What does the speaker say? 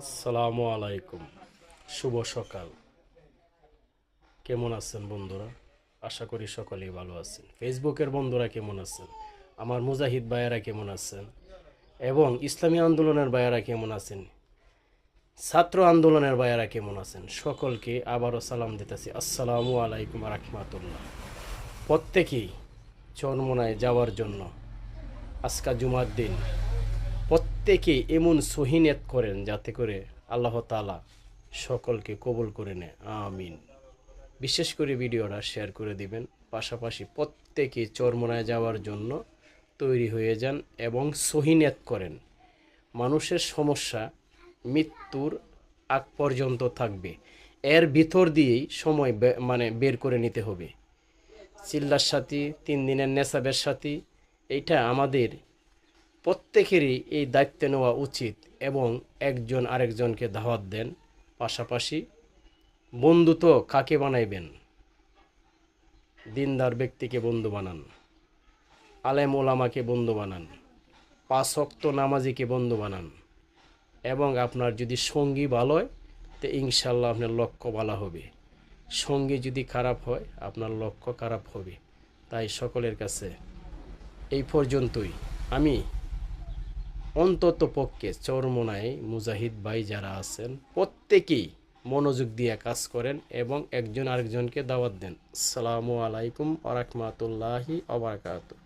আসসালামু আলাইকুম। শুভ সকাল। কেমন আছেন বন্ধুরা? আশা করি সকলেই ভালো আছেন। ফেসবুকের বন্ধুরা কেমন আছেন? আমার মুজাহিদ ভাইয়েরা কেমন আছেন? এবং ইসলামী আন্দোলনের ভাইয়েরা কেমন আছেন? ছাত্র আন্দোলনের ভাইয়েরা কেমন আছেন? সকলকে আবারও সালাম দিতেছি। আসসালামু আলাইকুম রাহমাতুল্লাহ। প্রত্যেকেই চরমোনায় যাওয়ার জন্য আজকা জুমার দিন প্রত্যেকেই এমন সহিনিয়ত করেন যাতে করে আল্লাহ তাআলা সকলকে কবুল করে নেয়, আমিন। বিশেষ করে ভিডিওটা শেয়ার করে দিবেন। পাশাপাশি প্রত্যেকে চরমোনায় যাওয়ার জন্য তৈরি হয়ে যান এবং সহিনিয়ত করেন। মানুষের সমস্যা মৃত্যুর আগ পর্যন্ত থাকবে, এর ভিতর দিয়েই সময় বের করে নিতে হবে। চিল্লার সাথী 3 দিনের নেশাবের সাথী, এইটা আমাদের প্রত্যেকেরই এই দায়িত্ব নেওয়া উচিত এবং একজন আরেকজনকে দাওয়াত দেন। পাশাপাশি বন্ধু তো কাকে বানাইবেন? দিনদার ব্যক্তিকে বন্ধু বানান, আলেম ওলামাকে বন্ধু বানান, 5 ওয়াক্ত নামাজিকে বন্ধু বানান। এবং আপনার যদি সঙ্গী ভালো হয় তো ইনশাল্লাহ আপনার লক্ষ্য ভালো হবে। সঙ্গী যদি খারাপ হয় আপনার লক্ষ্য খারাপ হবে। তাই সকলের কাছে এই পর্যন্তই। আমি অন্তত পক্ষে চরমোনায় মুজাহিদ ভাই যারা আছেন প্রত্যেকেই মনোযোগ দিয়ে কাজ করেন এবং একজন আরেকজনকে দাওয়াত দেন। আসসালামু আলাইকুম ওয়া রাহমাতুল্লাহি ওয়া বারাকাতুহু।